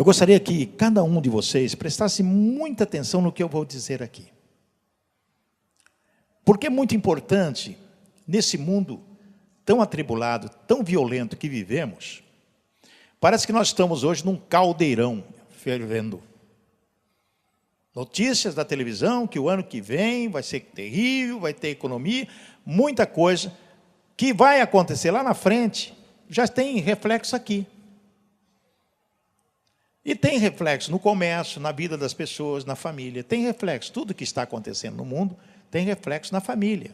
Eu gostaria que cada um de vocês prestasse muita atenção no que eu vou dizer aqui. Porque é muito importante, nesse mundo tão atribulado, tão violento que vivemos, parece que nós estamos hoje num caldeirão fervendo. Notícias da televisão que o ano que vem vai ser terrível, vai ter economia, muita coisa que vai acontecer lá na frente, já tem reflexo aqui. E tem reflexo no comércio, na vida das pessoas, na família. Tem reflexo, tudo que está acontecendo no mundo tem reflexo na família.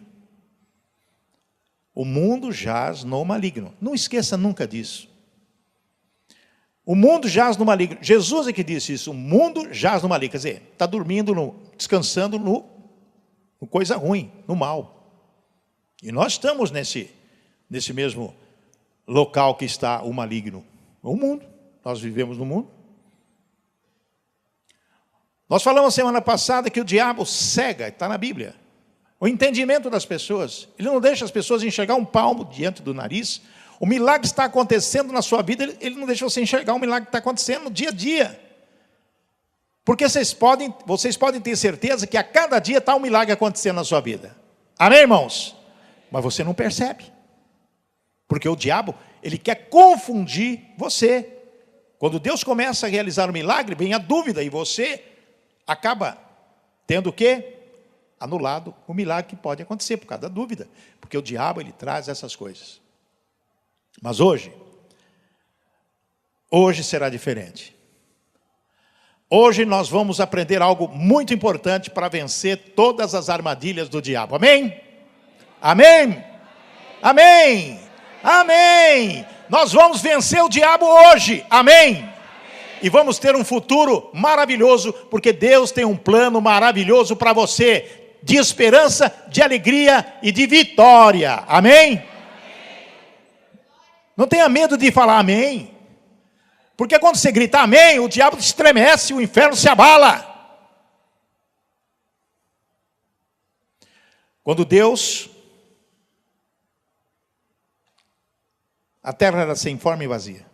O mundo jaz no maligno. Não esqueça nunca disso. O mundo jaz no maligno. Jesus é que disse isso. O mundo jaz no maligno. Quer dizer, está dormindo, descansando no coisa ruim, no mal. E nós estamos nesse mesmo local que está o maligno. O mundo. Nós vivemos no mundo. Nós falamos semana passada que o diabo cega, está na Bíblia, o entendimento das pessoas. Ele não deixa as pessoas enxergar um palmo diante do nariz. O milagre está acontecendo na sua vida, ele não deixa você enxergar o milagre que está acontecendo no dia a dia. Porque vocês podem ter certeza que a cada dia está um milagre acontecendo na sua vida. Amém, irmãos? Mas você não percebe. Porque o diabo, ele quer confundir você. Quando Deus começa a realizar um milagre, vem a dúvida e você acaba tendo o quê? Anulado o milagre que pode acontecer por causa da dúvida. Porque o diabo, ele traz essas coisas. Mas hoje será diferente. Hoje nós vamos aprender algo muito importante para vencer todas as armadilhas do diabo. Amém? Amém? Amém? Amém? Nós vamos vencer o diabo hoje. Amém? E vamos ter um futuro maravilhoso, porque Deus tem um plano maravilhoso para você, de esperança, de alegria e de vitória. Amém? Não tenha medo de falar amém. Porque quando você grita amém, o diabo estremece, o inferno se abala. Quando Deus, a terra era sem forma e vazia.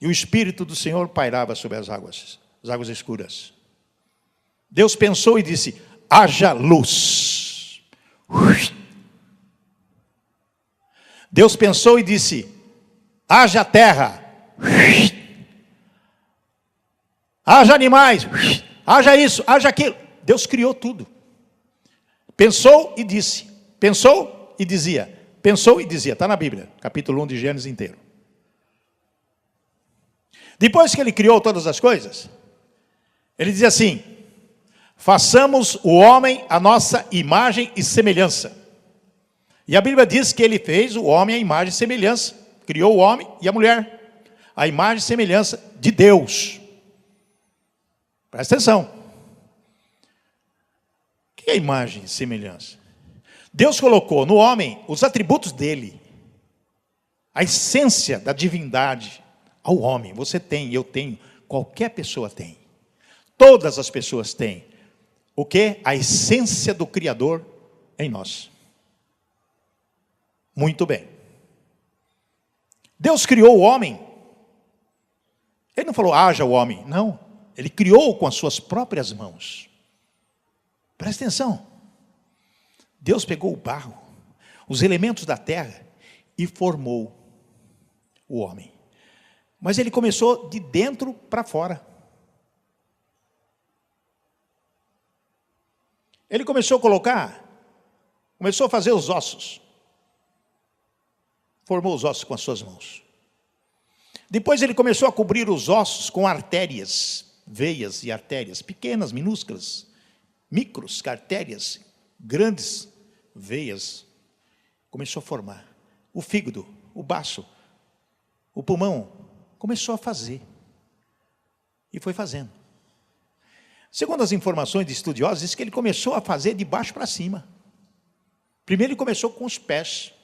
E o Espírito do Senhor pairava sobre as águas escuras. Deus pensou e disse, haja luz. Deus pensou e disse, haja terra. Haja animais. Haja isso, haja aquilo. Deus criou tudo. Pensou e disse. Pensou e dizia. Pensou e dizia. Está na Bíblia, capítulo 1 de Gênesis inteiro. Depois que ele criou todas as coisas, ele dizia assim, façamos o homem a nossa imagem e semelhança. E a Bíblia diz que ele fez o homem a imagem e semelhança. Criou o homem e a mulher. A imagem e semelhança de Deus. Presta atenção. O que é imagem e semelhança? Deus colocou no homem os atributos dele. A essência da divindade ao homem. Você tem, eu tenho, qualquer pessoa tem. Todas as pessoas têm. O que? A essência do Criador em nós. Muito bem. Deus criou o homem. Ele não falou, haja o homem. Não. Ele criou com as suas próprias mãos. Presta atenção. Deus pegou o barro, os elementos da terra e formou o homem. Mas ele começou de dentro para fora. Ele começou a fazer os ossos. Formou os ossos com as suas mãos. Depois ele começou a cobrir os ossos com artérias, veias e artérias, pequenas, minúsculas, micros, artérias, grandes veias. Começou a formar. O fígado, o baço, o pulmão, começou a fazer. E foi fazendo. Segundo as informações de estudiosos, diz que ele começou a fazer de baixo para cima. Primeiro ele começou com os pés.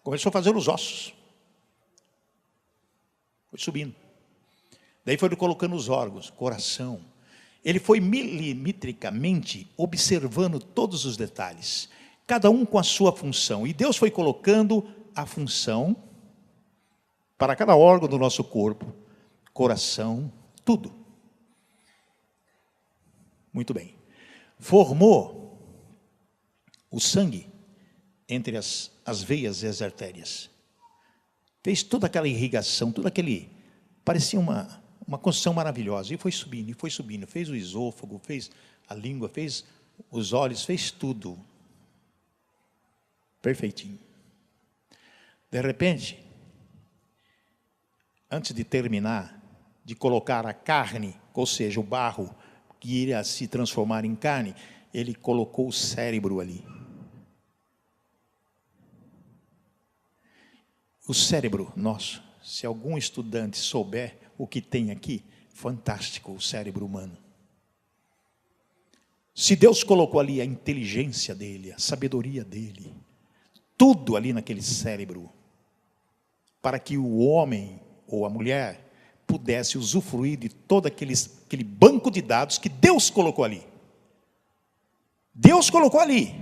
Começou a fazer os ossos. Foi subindo. Daí foi colocando os órgãos, coração. Ele foi milimetricamente observando todos os detalhes. Cada um com a sua função. E Deus foi colocando a função para cada órgão do nosso corpo, coração, tudo. Muito bem. Formou o sangue entre as veias e as artérias. Fez toda aquela irrigação, parecia uma construção maravilhosa. E foi subindo. Fez o esôfago, fez a língua, fez os olhos, fez tudo. Perfeitinho. De repente, antes de terminar, de colocar a carne, ou seja, o barro, que iria se transformar em carne, ele colocou o cérebro ali. O cérebro nosso, se algum estudante souber o que tem aqui, fantástico o cérebro humano. Se Deus colocou ali a inteligência dele, a sabedoria dele, tudo ali naquele cérebro, para que o homem ou a mulher pudesse usufruir de todo aquele banco de dados que Deus colocou ali. Deus colocou ali,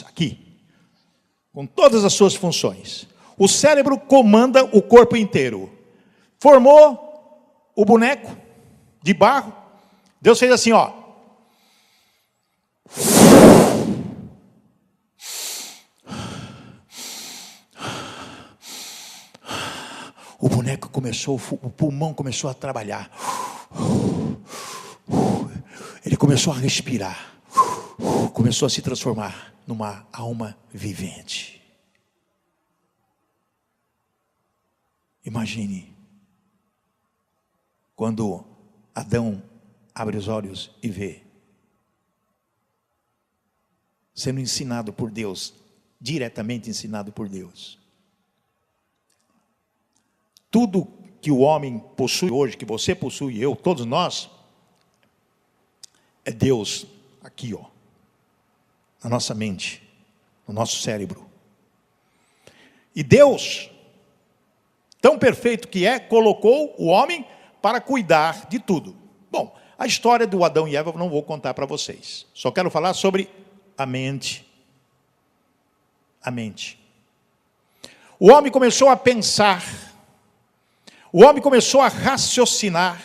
aqui, com todas as suas funções. O cérebro comanda o corpo inteiro. Formou o boneco de barro. Deus fez assim, ó. O boneco começou, o pulmão começou a trabalhar. Ele começou a respirar. Começou a se transformar numa alma vivente. Imagine quando Adão abre os olhos e vê, sendo ensinado por Deus, diretamente ensinado por Deus. Tudo que o homem possui hoje, que você possui, eu, todos nós, é Deus aqui, ó, na nossa mente, no nosso cérebro. E Deus, tão perfeito que é, colocou o homem para cuidar de tudo. Bom, a história do Adão e Eva eu não vou contar para vocês. Só quero falar sobre a mente. A mente. O homem começou a pensar. O homem começou a raciocinar.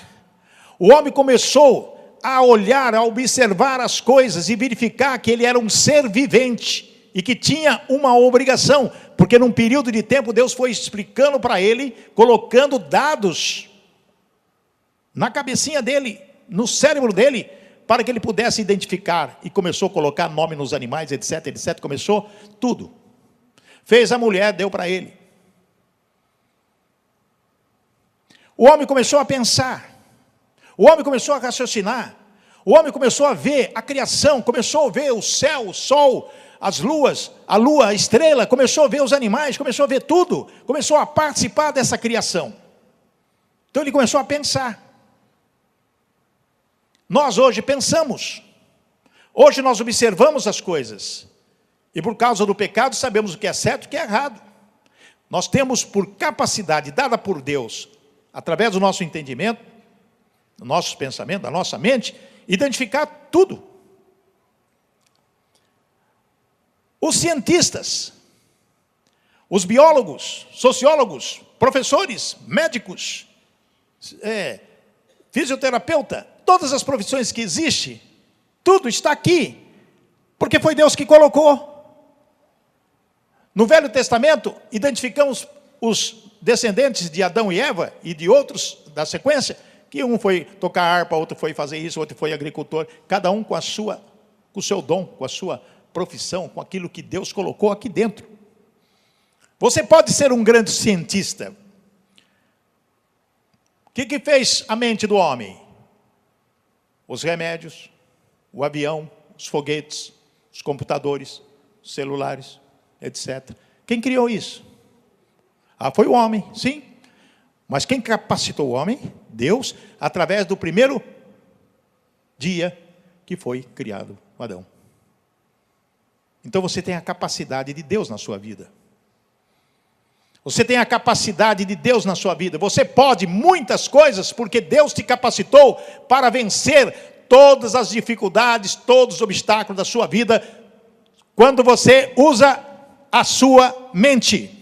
O homem começou a olhar, a observar as coisas e verificar que ele era um ser vivente e que tinha uma obrigação, porque num período de tempo Deus foi explicando para ele, colocando dados na cabecinha dele, no cérebro dele, para que ele pudesse identificar, e começou a colocar nome nos animais, etc, etc, começou tudo. Fez a mulher, deu para ele. O homem começou a pensar, o homem começou a raciocinar, o homem começou a ver a criação, começou a ver o céu, o sol, as luas, a lua, a estrela, começou a ver os animais, começou a ver tudo, começou a participar dessa criação. Então ele começou a pensar. Nós hoje pensamos, hoje nós observamos as coisas, e por causa do pecado sabemos o que é certo e o que é errado. Nós temos por capacidade dada por Deus, através do nosso entendimento, do nosso pensamento, da nossa mente, identificar tudo. Os cientistas, os biólogos, sociólogos, professores, médicos, fisioterapeuta, todas as profissões que existem, tudo está aqui, porque foi Deus que colocou. No Velho Testamento, identificamos os descendentes de Adão e Eva e de outros da sequência, que um foi tocar harpa, outro foi fazer isso, outro foi agricultor, cada um com o seu dom, com a sua profissão, com aquilo que Deus colocou aqui dentro. Você pode ser um grande cientista. O que fez a mente do homem? Os remédios, o avião, os foguetes, os computadores, os celulares, etc. Quem criou isso? Foi o homem, sim. Mas quem capacitou o homem? Deus, através do primeiro dia que foi criado o Adão. Então você tem a capacidade de Deus na sua vida. Você tem a capacidade de Deus na sua vida. Você pode muitas coisas porque Deus te capacitou para vencer todas as dificuldades, todos os obstáculos da sua vida, quando você usa a sua mente.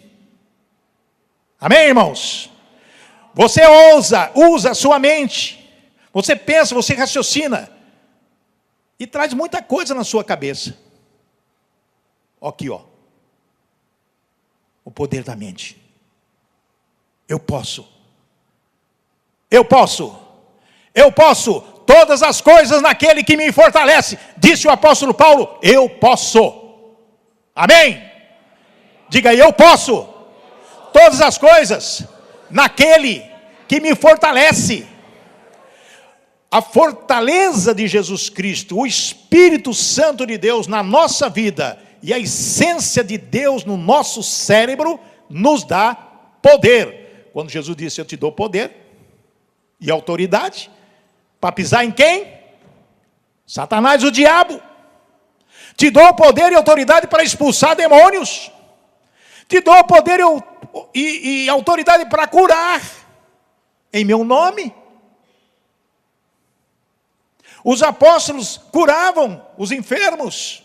Amém, irmãos? Você usa a sua mente. Você pensa, você raciocina. E traz muita coisa na sua cabeça. Aqui, ó. O poder da mente. Eu posso. Eu posso. Eu posso. Todas as coisas naquele que me fortalece. Disse o apóstolo Paulo, eu posso. Amém? Diga aí, eu posso. Todas as coisas naquele que me fortalece. A fortaleza de Jesus Cristo, o Espírito Santo de Deus na nossa vida e a essência de Deus no nosso cérebro nos dá poder. Quando Jesus disse, eu te dou poder e autoridade, para pisar em quem? Satanás, o diabo. Te dou poder e autoridade para expulsar demônios. Te dou poder e autoridade para curar, em meu nome. Os apóstolos curavam os enfermos.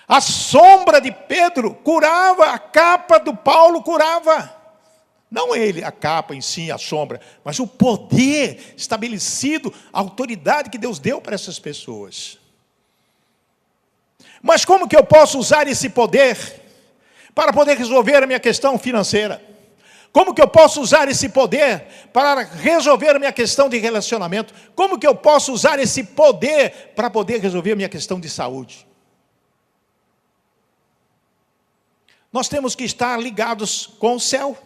A sombra de Pedro curava, a capa do Paulo curava. Não ele, a capa em si, a sombra, mas o poder estabelecido, a autoridade que Deus deu para essas pessoas. Mas como que eu posso usar esse poder para poder resolver a minha questão financeira? Como que eu posso usar esse poder para resolver a minha questão de relacionamento? Como que eu posso usar esse poder para poder resolver a minha questão de saúde? Nós temos que estar ligados com o céu.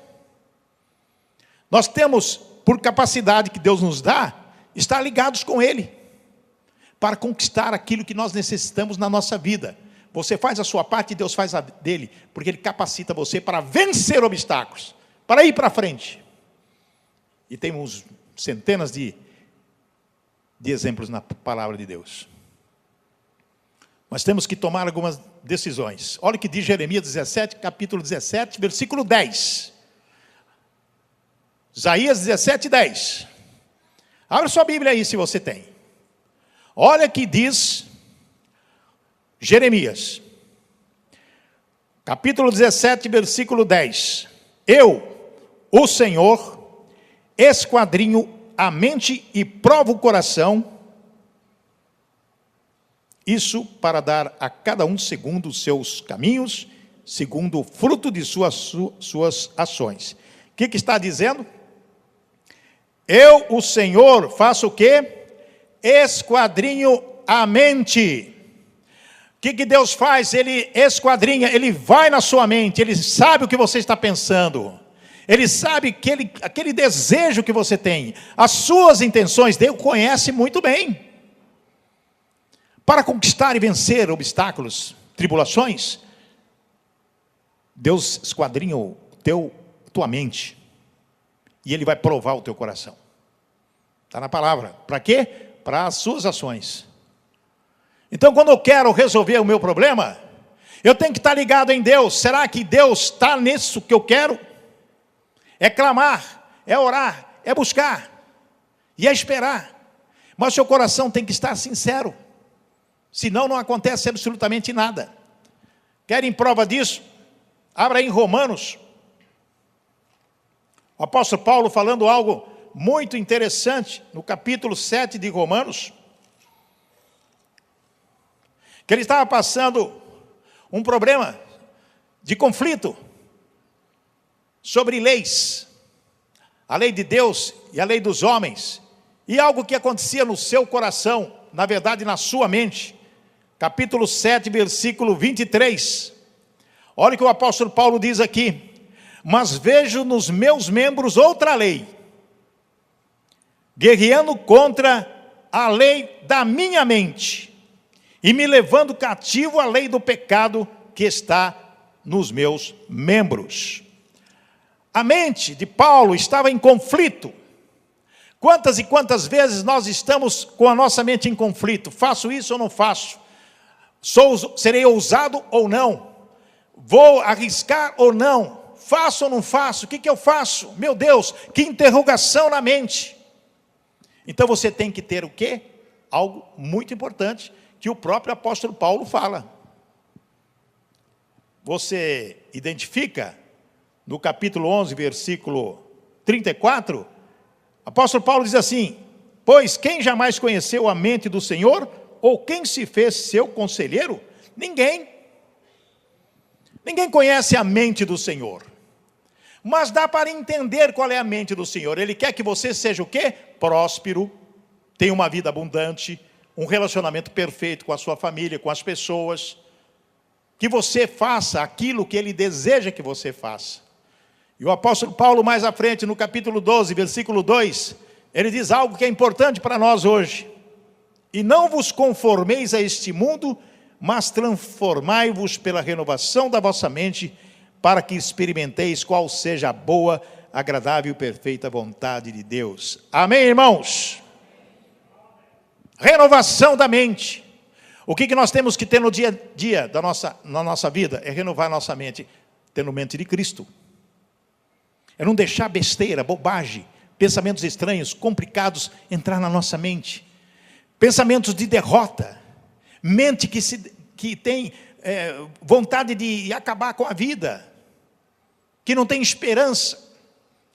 Nós temos, por capacidade que Deus nos dá, estar ligados com Ele, para conquistar aquilo que nós necessitamos na nossa vida. Você faz a sua parte e Deus faz a dele, porque Ele capacita você para vencer obstáculos, para ir para frente. E temos centenas de exemplos na palavra de Deus. Mas temos que tomar algumas decisões. Olha o que diz Jeremias 17, capítulo 17, versículo 10. Isaías 17, 10. Abre sua Bíblia aí se você tem. Olha o que diz Jeremias. Capítulo 17, versículo 10. Eu, o Senhor, esquadrinho a mente e provo o coração, isso para dar a cada um segundo os seus caminhos, segundo o fruto de suas ações. O que está dizendo? Eu, o Senhor, faço o quê? Esquadrinho a mente. O que Deus faz? Ele esquadrinha, Ele vai na sua mente, Ele sabe o que você está pensando. Ele sabe aquele desejo que você tem. As suas intenções, Deus conhece muito bem. Para conquistar e vencer obstáculos, tribulações, Deus esquadrinha tua mente. E Ele vai provar o teu coração. Está na palavra. Para quê? Para as suas ações. Então, quando eu quero resolver o meu problema, eu tenho que estar ligado em Deus. Será que Deus está nisso que eu quero? É clamar, é orar, é buscar, e é esperar. Mas o seu coração tem que estar sincero. Senão não acontece absolutamente nada. Querem prova disso? Abra aí em Romanos. O apóstolo Paulo falando algo muito interessante, no capítulo 7 de Romanos, que ele estava passando um problema de conflito sobre leis, a lei de Deus e a lei dos homens, e algo que acontecia no seu coração, na verdade na sua mente. Capítulo 7, versículo 23. Olha o que o apóstolo Paulo diz aqui. Mas vejo nos meus membros outra lei, guerreando contra a lei da minha mente, e me levando cativo à lei do pecado que está nos meus membros. A mente de Paulo estava em conflito. Quantas e quantas vezes nós estamos com a nossa mente em conflito? Faço isso ou não faço? Serei ousado ou não? Vou arriscar ou não? Faço ou não faço? O que eu faço? Meu Deus, que interrogação na mente. Então você tem que ter o quê? Algo muito importante, que o próprio apóstolo Paulo fala. Você identifica no capítulo 11, versículo 34, o apóstolo Paulo diz assim: pois quem jamais conheceu a mente do Senhor, ou quem se fez seu conselheiro? Ninguém. Ninguém conhece a mente do Senhor. Mas dá para entender qual é a mente do Senhor. Ele quer que você seja o quê? Próspero, tenha uma vida abundante, um relacionamento perfeito com a sua família, com as pessoas. Que você faça aquilo que Ele deseja que você faça. E o apóstolo Paulo, mais à frente, no capítulo 12, versículo 2, ele diz algo que é importante para nós hoje. E não vos conformeis a este mundo, mas transformai-vos pela renovação da vossa mente, para que experimenteis qual seja a boa, agradável e perfeita vontade de Deus. Amém, irmãos? Renovação da mente. O que nós temos que ter no dia a dia na nossa vida? É renovar a nossa mente, tendo mente de Cristo. É não deixar besteira, bobagem, pensamentos estranhos, complicados, entrar na nossa mente. Pensamentos de derrota. Mente que tem vontade de acabar com a vida. Que não tem esperança.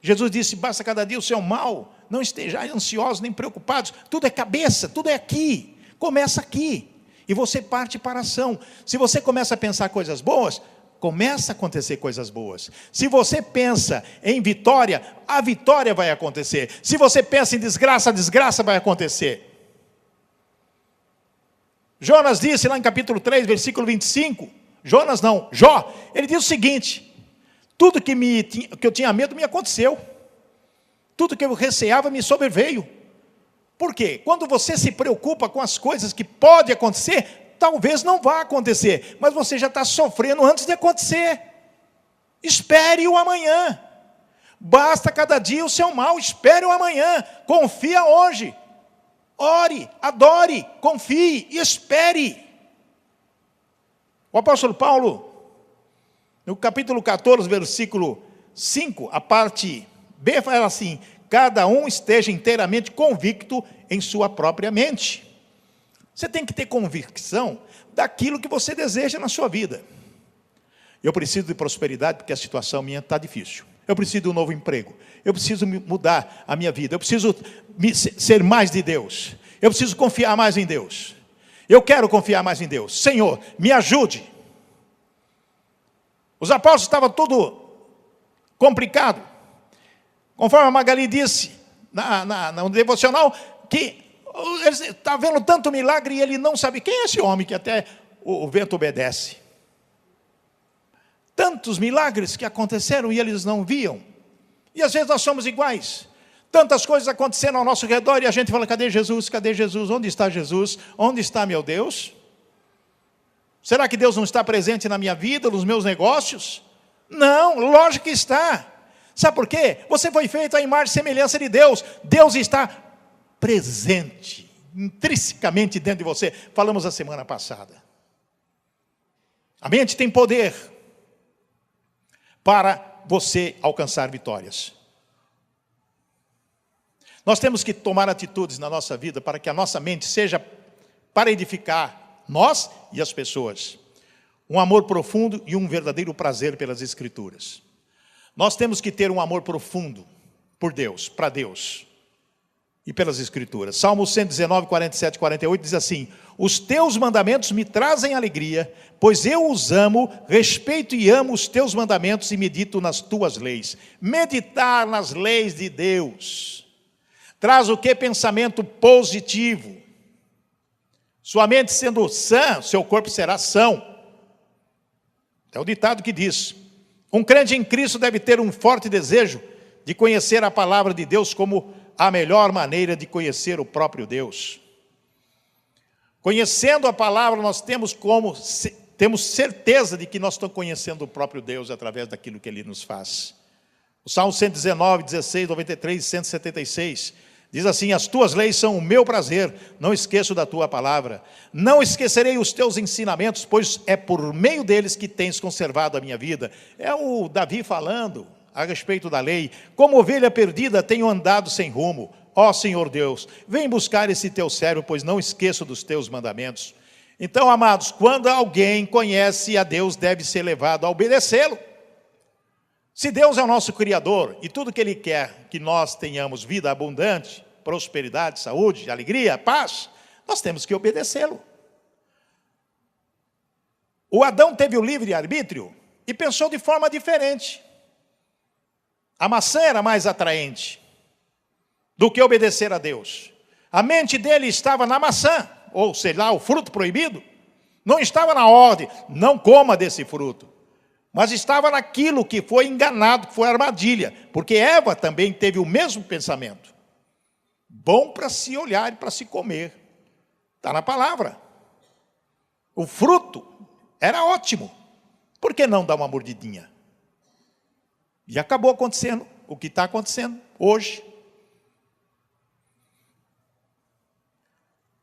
Jesus disse, basta cada dia o seu mal. Não estejais ansiosos nem preocupados. Tudo é cabeça, tudo é aqui. Começa aqui. E você parte para a ação. Se você começa a pensar coisas boas, começa a acontecer coisas boas. Se você pensa em vitória, a vitória vai acontecer. Se você pensa em desgraça, a desgraça vai acontecer. Jonas disse lá em capítulo 3, versículo 25, Jonas não, Jó, ele diz o seguinte: tudo que eu tinha medo me aconteceu. Tudo que eu receava me sobreveio. Por quê? Quando você se preocupa com as coisas que podem acontecer, talvez não vá acontecer, mas você já está sofrendo antes de acontecer. Espere o amanhã. Basta cada dia o seu mal, espere o amanhã. Confia hoje. Ore, adore, confie e espere. O apóstolo Paulo, no capítulo 14, versículo 5, a parte B, fala assim: cada um esteja inteiramente convicto em sua própria mente. Você tem que ter convicção daquilo que você deseja na sua vida. Eu preciso de prosperidade porque a situação minha está difícil. Eu preciso de um novo emprego. Eu preciso mudar a minha vida. Eu preciso ser mais de Deus. Eu preciso confiar mais em Deus. Eu quero confiar mais em Deus. Senhor, me ajude. Os apóstolos estavam tudo complicado. Conforme a Magali disse no devocional, que ele está vendo tanto milagre e ele não sabe quem é esse homem que até o vento obedece. Tantos milagres que aconteceram e eles não viam. E às vezes nós somos iguais. Tantas coisas acontecendo ao nosso redor e a gente fala: cadê Jesus? Cadê Jesus? Onde está Jesus? Onde está meu Deus? Será que Deus não está presente na minha vida, nos meus negócios? Não, lógico que está. Sabe por quê? Você foi feito à imagem e semelhança de Deus. Deus está presente, intrinsecamente dentro de você. Falamos a semana passada. A mente tem poder para você alcançar vitórias. Nós temos que tomar atitudes na nossa vida para que a nossa mente seja para edificar nós e as pessoas. Um amor profundo e um verdadeiro prazer pelas Escrituras. Nós temos que ter um amor profundo por Deus, para Deus e pelas Escrituras. Salmo 119, 47 e 48 diz assim: os teus mandamentos me trazem alegria, pois eu os amo, respeito e amo os teus mandamentos e medito nas tuas leis. Meditar nas leis de Deus traz o que? Pensamento positivo. Sua mente sendo sã, seu corpo será são. É o ditado que diz: um crente em Cristo deve ter um forte desejo de conhecer a palavra de Deus como a melhor maneira de conhecer o próprio Deus. Conhecendo a palavra, nós temos certeza de que nós estamos conhecendo o próprio Deus através daquilo que Ele nos faz. O Salmo 119, 16, 93 e 176 diz assim: as tuas leis são o meu prazer, não esqueço da tua palavra. Não esquecerei os teus ensinamentos, pois é por meio deles que tens conservado a minha vida. É o Davi falando a respeito da lei. Como ovelha perdida tenho andado sem rumo. Ó Senhor Deus, vem buscar esse teu servo, pois não esqueço dos teus mandamentos. Então, amados, quando alguém conhece a Deus, deve ser levado a obedecê-lo. Se Deus é o nosso Criador e tudo que Ele quer que nós tenhamos vida abundante, prosperidade, saúde, alegria, paz, nós temos que obedecê-lo. O Adão teve o livre-arbítrio e pensou de forma diferente. A maçã era mais atraente do que obedecer a Deus. A mente dele estava na maçã, ou sei lá, o fruto proibido. Não estava na ordem, não coma desse fruto. Mas estava naquilo que foi enganado, que foi armadilha. Porque Eva também teve o mesmo pensamento. Bom para se olhar e para se comer. Está na palavra. O fruto era ótimo. Por que não dar uma mordidinha? E acabou acontecendo o que está acontecendo hoje.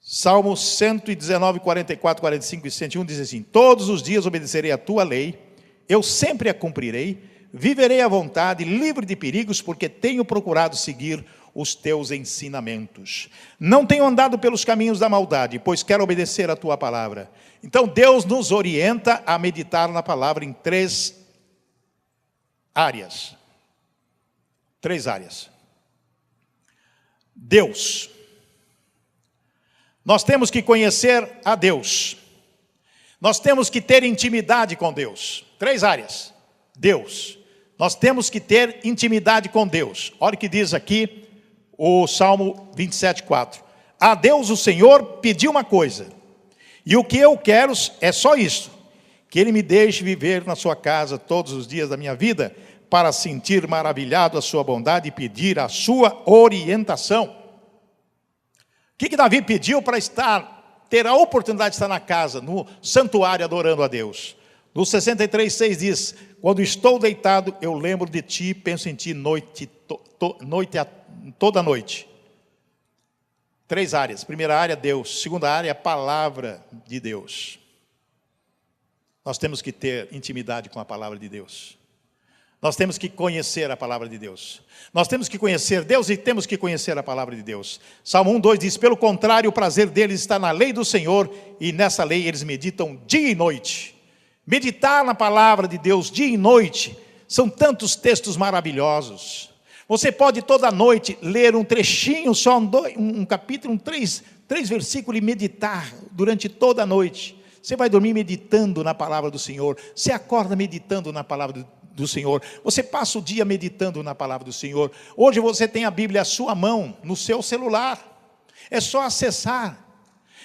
Salmo 119, 44, 45 e 101 diz assim: todos os dias obedecerei a tua lei, eu sempre a cumprirei, viverei à vontade, livre de perigos, porque tenho procurado seguir os teus ensinamentos. Não tenho andado pelos caminhos da maldade, pois quero obedecer a tua palavra. Então Deus nos orienta a meditar na palavra em três áreas. Três áreas. Deus. Nós temos que conhecer a Deus. Nós temos que ter intimidade com Deus. Três áreas. Deus. Nós temos que ter intimidade com Deus. Olha o que diz aqui o Salmo 27, 4. A Deus o Senhor pediu uma coisa, e o que eu quero é só isso: que Ele me deixe viver na sua casa todos os dias da minha vida, para sentir maravilhado a sua bondade e pedir a sua orientação. O que Davi pediu para ter a oportunidade de estar na casa, no santuário, adorando a Deus? No 63, 6 diz: quando estou deitado, eu lembro de ti, penso em ti toda noite. Três áreas. Primeira área, Deus. Segunda área, a palavra de Deus. Nós temos que ter intimidade com a palavra de Deus. Nós temos que conhecer a palavra de Deus. Nós temos que conhecer Deus e temos que conhecer a palavra de Deus. Salmo 1, 2 diz: pelo contrário, o prazer deles está na lei do Senhor, e nessa lei eles meditam dia e noite. Meditar na palavra de Deus dia e noite, são tantos textos maravilhosos. Você pode toda noite ler um trechinho, só um capítulo, três versículos e meditar durante toda a noite. Você vai dormir meditando na palavra do Senhor. Você acorda meditando na palavra do Senhor. Você passa o dia meditando na palavra do Senhor. Hoje você tem a Bíblia à sua mão, no seu celular. É só acessar.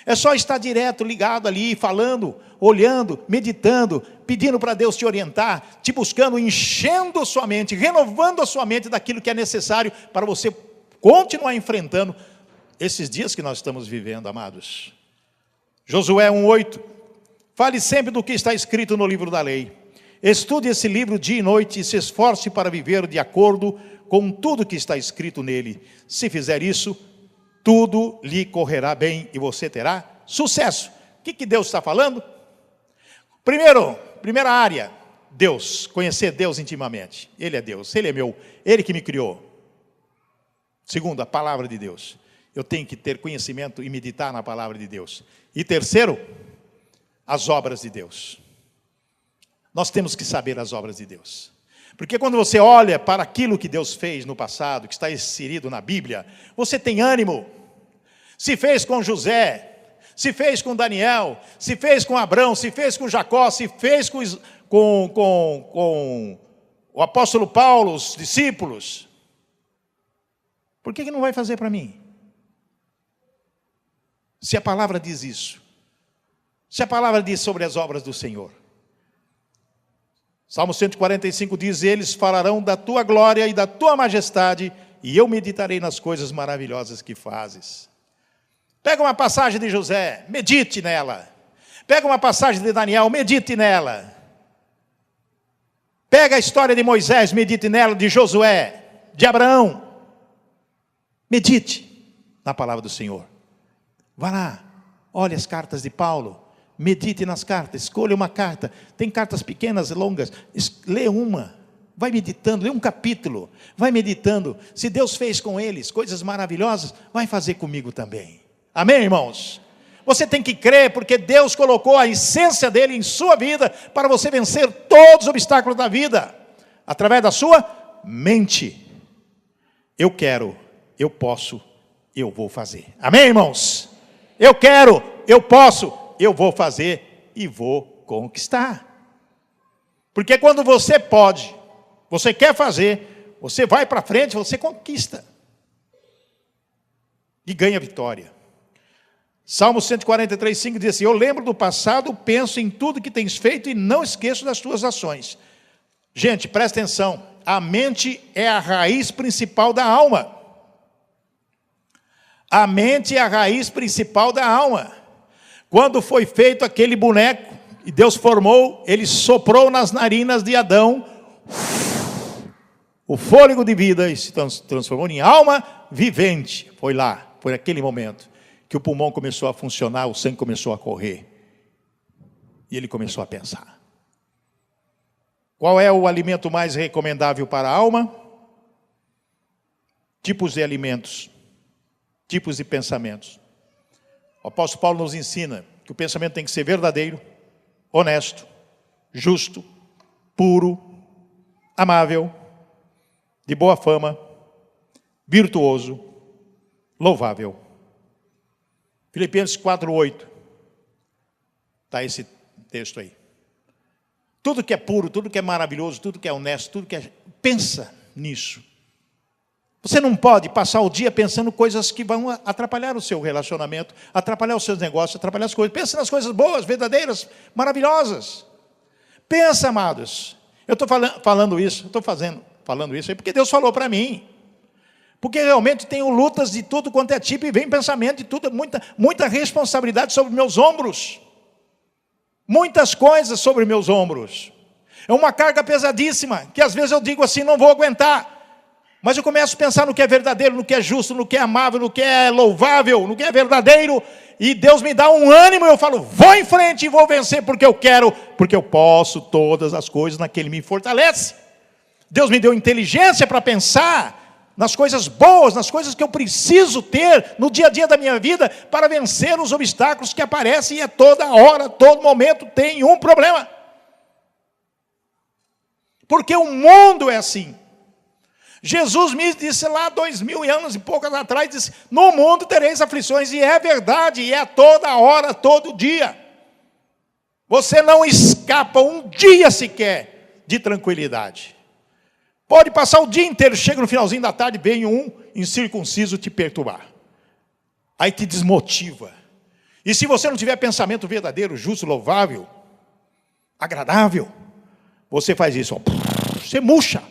É só estar direto ligado ali, falando, olhando, meditando, pedindo para Deus te orientar, te buscando, enchendo a sua mente, renovando a sua mente daquilo que é necessário para você continuar enfrentando esses dias que nós estamos vivendo, amados. Josué 1:8. Fale sempre do que está escrito no livro da lei. Estude esse livro dia e noite e se esforce para viver de acordo com tudo que está escrito nele. Se fizer isso, tudo lhe correrá bem e você terá sucesso. O que Deus está falando? Primeira área, Deus. Conhecer Deus intimamente. Ele é Deus, Ele é meu, Ele que me criou. Segundo, a palavra de Deus. Eu tenho que ter conhecimento e meditar na palavra de Deus. E terceiro, as obras de Deus. Nós temos que saber as obras de Deus. Porque quando você olha para aquilo que Deus fez no passado, que está inserido na Bíblia, você tem ânimo. Se fez com José, se fez com Daniel, se fez com Abraão, se fez com Jacó, se fez com o apóstolo Paulo, os discípulos. Por que não vai fazer para mim? Se a palavra diz isso. Se a palavra diz sobre as obras do Senhor. Salmo 145 diz: eles falarão da tua glória e da tua majestade, e eu meditarei nas coisas maravilhosas que fazes. Pega uma passagem de José, medite nela. Pega uma passagem de Daniel, medite nela. Pega a história de Moisés, medite nela, de Josué, de Abraão. Medite na palavra do Senhor. Vá lá, olhe as cartas de Paulo. Medite nas cartas, escolha uma carta. Tem cartas pequenas e longas, lê uma. Vai meditando, lê um capítulo. Vai meditando. Se Deus fez com eles coisas maravilhosas, vai fazer comigo também. Amém, irmãos? Você tem que crer, porque Deus colocou a essência dele em sua vida, para você vencer todos os obstáculos da vida. Através da sua mente. Eu quero, eu posso, eu vou fazer. Amém, irmãos? Eu quero, eu posso, eu vou fazer e vou conquistar. Porque quando você pode, você quer fazer, você vai para frente, você conquista. E ganha vitória. Salmo 143, 5 diz assim: eu lembro do passado, penso em tudo que tens feito e não esqueço das tuas ações. Gente, presta atenção. A mente é a raiz principal da alma. A mente é a raiz principal da alma. Quando foi feito aquele boneco, e Deus formou, ele soprou nas narinas de Adão o fôlego de vida e se transformou em alma vivente. Foi lá, foi naquele momento que o pulmão começou a funcionar, o sangue começou a correr. E ele começou a pensar. Qual é o alimento mais recomendável para a alma? Tipos de alimentos, tipos de pensamentos. O apóstolo Paulo nos ensina que o pensamento tem que ser verdadeiro, honesto, justo, puro, amável, de boa fama, virtuoso, louvável. Filipenses 4:8. Está esse texto aí. Tudo que é puro, tudo que é maravilhoso, tudo que é honesto, tudo que é... Pensa nisso. Você não pode passar o dia pensando coisas que vão atrapalhar o seu relacionamento, atrapalhar os seus negócios, atrapalhar as coisas. Pensa nas coisas boas, verdadeiras, maravilhosas. Pensa, amados. Eu estou falando isso aí porque Deus falou para mim. Porque realmente tenho lutas de tudo quanto é tipo e vem pensamento de tudo, muita responsabilidade sobre meus ombros. Muitas coisas sobre meus ombros. É uma carga pesadíssima, que às vezes eu digo assim, não vou aguentar. Mas eu começo a pensar no que é verdadeiro, no que é justo, no que é amável, no que é louvável, no que é verdadeiro. E Deus me dá um ânimo e eu falo, vou em frente e vou vencer porque eu quero, porque eu posso todas as coisas naquele que me fortalece. Deus me deu inteligência para pensar nas coisas boas, nas coisas que eu preciso ter no dia a dia da minha vida para vencer os obstáculos que aparecem e a toda hora, todo momento tem um problema. Porque o mundo é assim. Jesus me disse lá 2000 anos e poucos atrás, disse, no mundo tereis aflições, e é verdade, e é toda hora, todo dia. Você não escapa um dia sequer de tranquilidade. Pode passar o dia inteiro, chega no finalzinho da tarde, vem um incircunciso te perturbar. Aí te desmotiva. E se você não tiver pensamento verdadeiro, justo, louvável, agradável, você faz isso, ó, você murcha.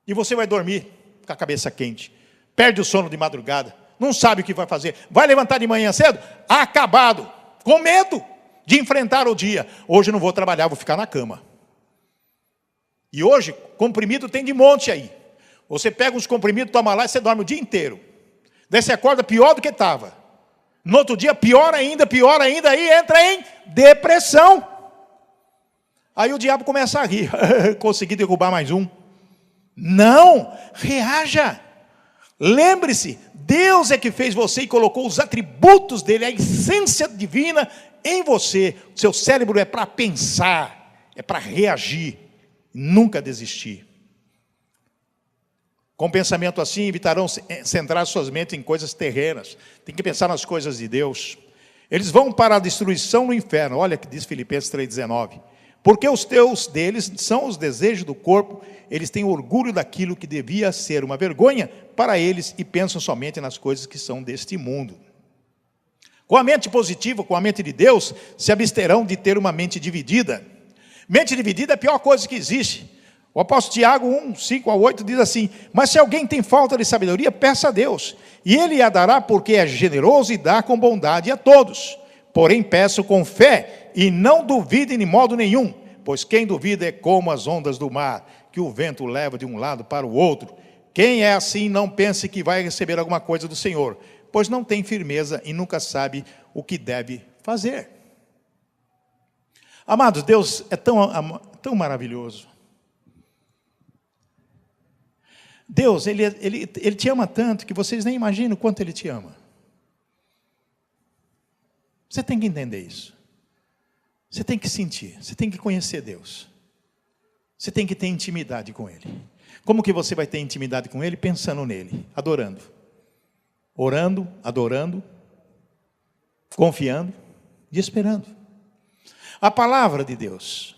E você vai dormir com a cabeça quente. Perde o sono de madrugada. Não sabe o que vai fazer. Vai levantar de manhã cedo? Acabado. Com medo de enfrentar o dia. Hoje eu não vou trabalhar, vou ficar na cama. E hoje, comprimido tem de monte aí. Você pega uns comprimidos, toma lá e você dorme o dia inteiro. Daí você acorda pior do que estava. No outro dia, pior ainda, aí entra em depressão. Aí o diabo começa a rir. Consegui derrubar mais um. Não, reaja. Lembre-se, Deus é que fez você e colocou os atributos dele, a essência divina em você. O seu cérebro é para pensar, é para reagir, nunca desistir. Com pensamento assim, evitarão centrar suas mentes em coisas terrenas. Tem que pensar nas coisas de Deus. Eles vão para a destruição no inferno. Olha o que diz Filipenses 3,19. Porque os teus deles são os desejos do corpo, eles têm orgulho daquilo que devia ser uma vergonha para eles e pensam somente nas coisas que são deste mundo. Com a mente positiva, com a mente de Deus, se absterão de ter uma mente dividida. Mente dividida é a pior coisa que existe. O apóstolo Tiago 1, 5-8 diz assim, mas se alguém tem falta de sabedoria, peça a Deus, e Ele a dará porque é generoso e dá com bondade a todos. Porém peço com fé, e não duvide de modo nenhum, pois quem duvida é como as ondas do mar, que o vento leva de um lado para o outro. Quem é assim não pense que vai receber alguma coisa do Senhor, pois não tem firmeza e nunca sabe o que deve fazer. Amados, Deus é tão maravilhoso. Deus, ele te ama tanto que vocês nem imaginam o quanto Ele te ama. Você tem que entender isso. Você tem que sentir, você tem que conhecer Deus. Você tem que ter intimidade com Ele. Como que você vai ter intimidade com Ele? Pensando nele, adorando, orando, adorando, confiando e esperando. A palavra de Deus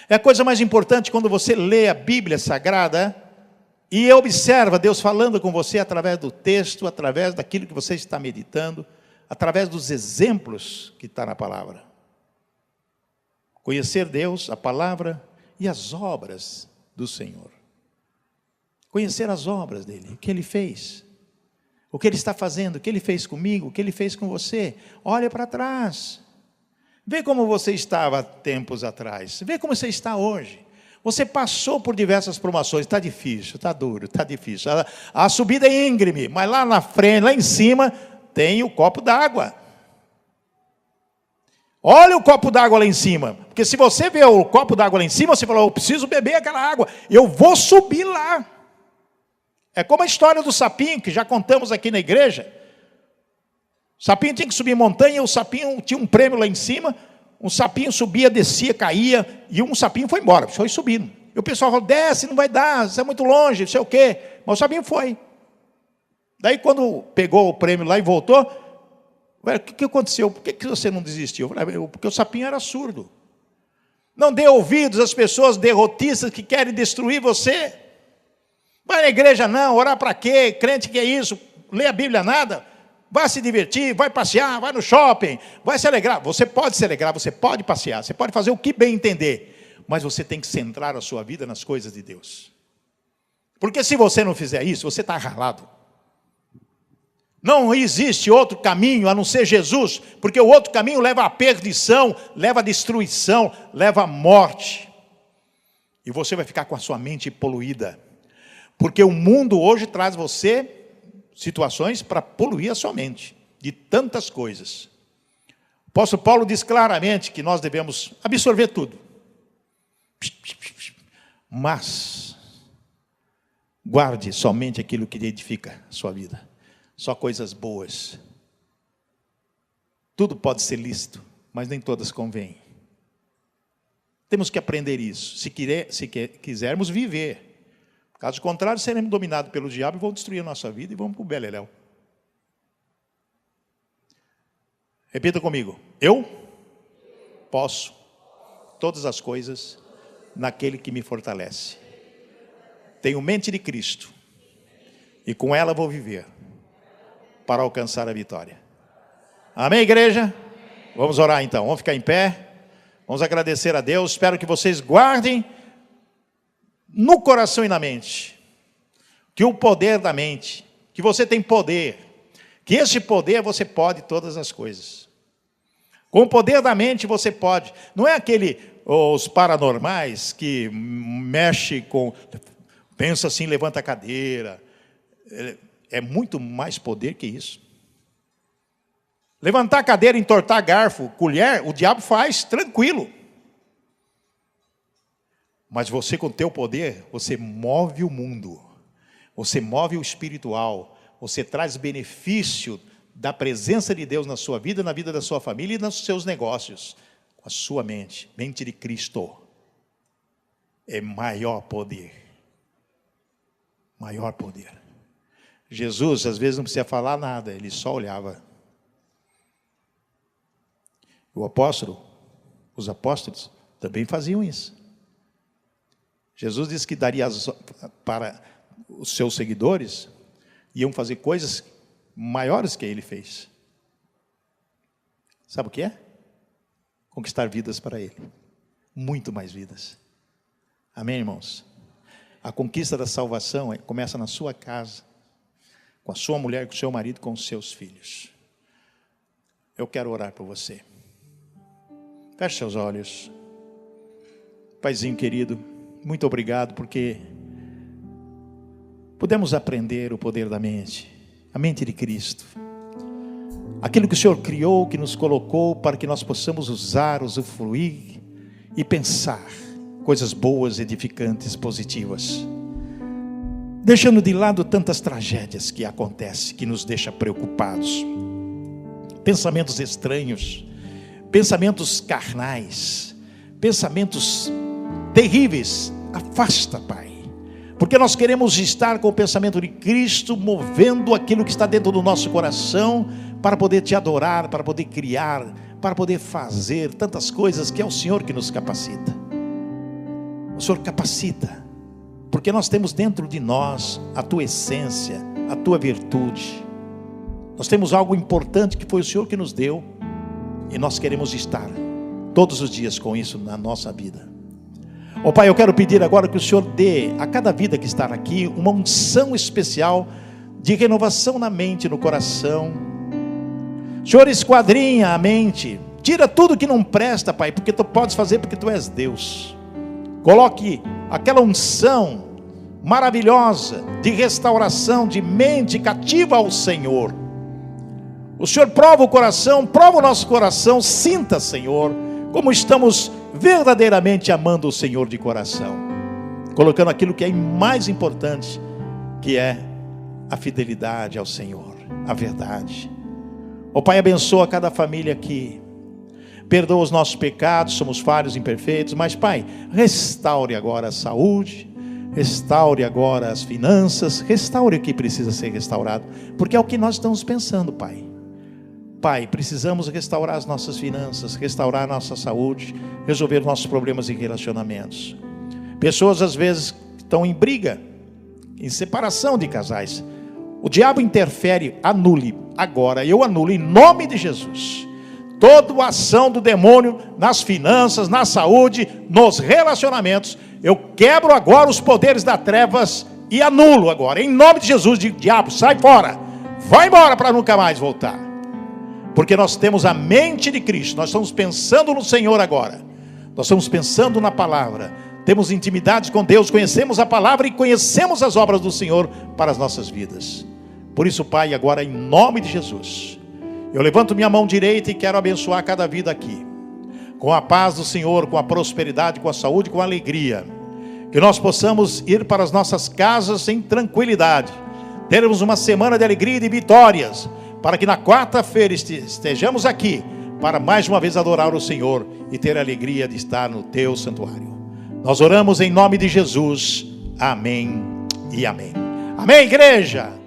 é a coisa mais importante quando você lê a Bíblia Sagrada e observa Deus falando com você através do texto, através daquilo que você está meditando, através dos exemplos que está na palavra. Conhecer Deus, a palavra e as obras do Senhor. Conhecer as obras dele, o que ele fez, o que ele está fazendo, o que ele fez comigo, o que ele fez com você. Olha para trás. Vê como você estava tempos atrás. Vê como você está hoje. Você passou por diversas provações. Está difícil, está duro, está difícil. A subida é íngreme, mas lá na frente, lá em cima, tem o copo d'água. Olha o copo d'água lá em cima. Porque se você vê o copo d'água lá em cima, você fala, eu preciso beber aquela água. Eu vou subir lá. É como a história do sapinho, que já contamos aqui na igreja. O sapinho tinha que subir montanha, o sapinho tinha um prêmio lá em cima, um sapinho subia, descia, caía, e um sapinho foi embora, foi subindo. E o pessoal falou, desce, não vai dar, isso é muito longe, não sei o quê. Mas o sapinho foi. Daí quando pegou o prêmio lá e voltou, o que aconteceu? Por que você não desistiu? Eu falei, porque o sapinho era surdo. Não dê ouvidos às pessoas derrotistas que querem destruir você. Vai na igreja não, orar para quê? Crente que é isso? Lê a Bíblia nada? Vai se divertir, vai passear, vai no shopping, vai se alegrar. Você pode se alegrar, você pode passear, você pode fazer o que bem entender, mas você tem que centrar a sua vida nas coisas de Deus. Porque se você não fizer isso, você está ralado. Não existe outro caminho a não ser Jesus, porque o outro caminho leva à perdição, leva à destruição, leva à morte. E você vai ficar com a sua mente poluída. Porque o mundo hoje traz você situações para poluir a sua mente, de tantas coisas. O apóstolo Paulo diz claramente que nós devemos absorver tudo. Mas guarde somente aquilo que edifica a sua vida. Só coisas boas. Tudo pode ser lícito, mas nem todas convêm. Temos que aprender isso, se quisermos viver. Caso contrário, seremos dominados pelo diabo e vão destruir a nossa vida e vamos para o beleléu. Repita comigo. Eu posso todas as coisas naquele que me fortalece. Tenho mente de Cristo e com ela vou viver para alcançar a vitória. Amém, igreja? Vamos orar então. Vamos ficar em pé. Vamos agradecer a Deus. Espero que vocês guardem no coração e na mente, que o poder da mente, que você tem poder, que esse poder você pode todas as coisas. Com o poder da mente você pode, não é os paranormais que mexe com, pensa assim, levanta a cadeira, é muito mais poder que isso. Levantar a cadeira, entortar garfo, colher, o diabo faz tranquilo. Mas você com o teu poder, você move o mundo, você move o espiritual, você traz benefício da presença de Deus na sua vida, na vida da sua família e nos seus negócios. Com a sua mente, mente de Cristo, é maior poder. Maior poder. Jesus, às vezes, não precisa falar nada, ele só olhava. Os apóstolos também faziam isso. Jesus disse que daria para os seus seguidores, iam fazer coisas maiores que ele fez. Sabe o que é? Conquistar vidas para ele. Muito mais vidas. Amém, irmãos? A conquista da salvação começa na sua casa, com a sua mulher, com o seu marido, com os seus filhos. Eu quero orar por você. Feche seus olhos. Paizinho querido, muito obrigado porque podemos aprender o poder da mente, a mente de Cristo. Aquilo que o Senhor criou, que nos colocou para que nós possamos usar, usufruir e pensar coisas boas, edificantes, positivas. Deixando de lado tantas tragédias que acontecem, que nos deixam preocupados. Pensamentos estranhos, pensamentos carnais, pensamentos terríveis, afasta, Pai. Porque nós queremos estar com o pensamento de Cristo, movendo aquilo que está dentro do nosso coração, para poder te adorar, para poder criar, para poder fazer tantas coisas, que é o Senhor que nos capacita. O Senhor capacita, porque nós temos dentro de nós a tua essência, a tua virtude. Nós temos algo importante que foi o Senhor que nos deu, e nós queremos estar todos os dias com isso na nossa vida. Ó Pai, eu quero pedir agora que o Senhor dê a cada vida que está aqui uma unção especial de renovação na mente, no coração. Senhor, esquadrinha a mente, tira tudo que não presta, Pai, porque Tu podes fazer, porque Tu és Deus. Coloque aquela unção maravilhosa de restauração de mente cativa ao Senhor. O Senhor prova o coração, prova o nosso coração. Sinta, Senhor, como estamos verdadeiramente amando o Senhor de coração, colocando aquilo que é mais importante, que é a fidelidade ao Senhor, a verdade. Ó Pai, abençoa cada família aqui, perdoa os nossos pecados, somos falhos, imperfeitos, mas Pai, restaure agora a saúde, restaure agora as finanças, restaure o que precisa ser restaurado, porque é o que nós estamos pensando, Pai. Pai, precisamos restaurar as nossas finanças, restaurar a nossa saúde, resolver nossos problemas em relacionamentos. Pessoas às vezes estão em briga, em separação de casais. O diabo interfere, anule agora, eu anulo em nome de Jesus toda a ação do demônio nas finanças, na saúde, nos relacionamentos. Eu quebro agora os poderes das trevas e anulo agora, em nome de Jesus. Diabo, sai fora, vai embora para nunca mais voltar. Porque nós temos a mente de Cristo, nós estamos pensando no Senhor agora, nós estamos pensando na palavra, temos intimidade com Deus, conhecemos a palavra e conhecemos as obras do Senhor para as nossas vidas. Por isso, Pai, agora em nome de Jesus, eu levanto minha mão direita e quero abençoar cada vida aqui, com a paz do Senhor, com a prosperidade, com a saúde, com a alegria, que nós possamos ir para as nossas casas em tranquilidade, termos uma semana de alegria e de vitórias, para que na quarta-feira estejamos aqui, para mais uma vez adorar o Senhor e ter a alegria de estar no Teu santuário. Nós oramos em nome de Jesus, amém e amém. Amém, igreja!